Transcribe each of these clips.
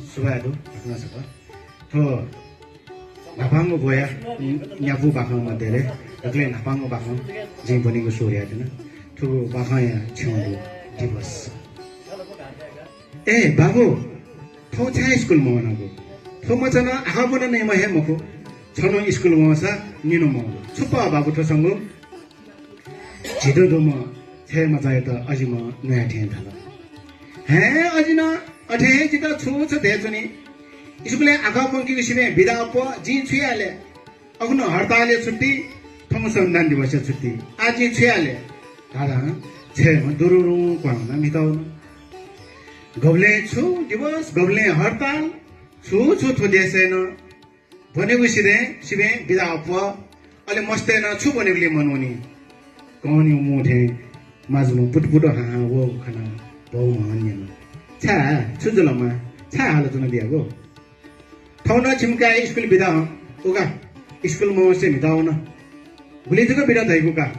수바도 나서가 더 나방고 보야 냐부 바강마 데레 그래 나방고 바강 지금 보니고 소리야 되나 두 바강야 청도 디버스 에 바보 더 차이 스쿨 모나고 더 맞잖아 아가보는 애마 해 먹고 저는 스쿨 모아서 니는 뭐 suppa 바보 더 성공 지도도 뭐 세마자에다 아지마 내 텐다라 해 아지나 अठे जिता छुछ देचुनी स्कुलले आखा पंकी सिमे बिदा प जिन छुयाले अग्न हडतालले छुट्टी थम संविधान दिवस छुट्टी आज छुयाले दादा छे दुरुरु क्वांगना मिताउन गबले छु दिवस गबले हडताल छु छु थो देसेन भनेको सिमे बिदा प अले मस्तेन छु भनेकोले मनउनी कौनी मुठे माजु पुटपुटो हा वो खाना बहु हन्यन 차 추줄라마 차 알아주는 디하고 타우나 침까 스쿨 비다 오가 스쿨 모세 미다오나 불리즈가 비다 다이고가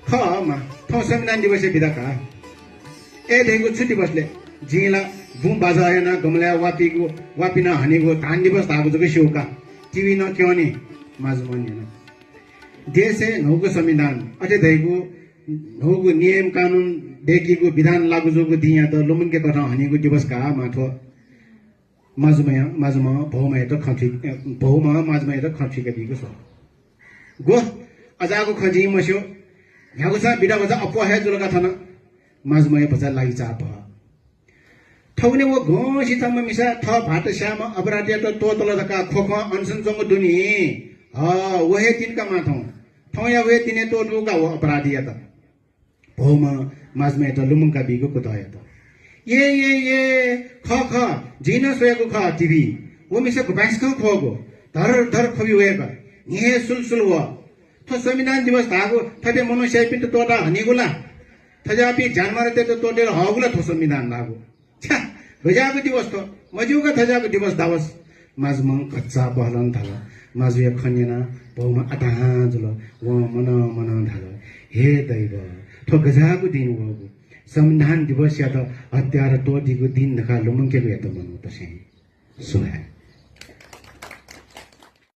커마 통선난 디버세 비다가 에 대고 추디 버슬레 지라 붐 바자야나 गमला वापिना हनेको तान दिवस ताको जको शिवका टिभी न क्योनी माजमनिन देशे नौको संविधान अझै दैको नौको नियम कानुन देखिको विधान लागू जोको दिया त लुमुनके कथा हनेको दिवस का माथो माजुमा भौमा त खठी भौमा माजुमा त खठी के दिको छ गो अजाको खजी मस्यो यागो छ बिडा बजा अपो हे जुलका थन माजुमा बजा लागि चाप ठौने वो घोसी तम मिसा थ भाट श्याम अपराधी त तो तल दका खोख अनसन जंग दुनी वहे तिनका माथौ ठौया वे तिने तो दुका हो अपराधी त भौमा माजमे त लुमुङका बिगो को दय त ये ख जिन सोयाको ख टिभी वो मिसे को बाइस ख खोगो धर खबि वेका निहे सुलसुल व थ संविधान दिवस धागो थबे मनुष्य पिन्ट तोडा हनेगुला थजापि जानमारते त तोडेर हगुला थ संविधान धागो छा गजाको दिवस त मजुका थजाको दिवस दावस माजमङ कच्चा बहलन थाल माजुया खन्यना भौमा अटा जुल व मन धाल हे दैव थो गजाको दिन हो संविधान दिवस या त हत्यार तोडीको दिन नखा लुमुङकेको या त मनु त सही सुहा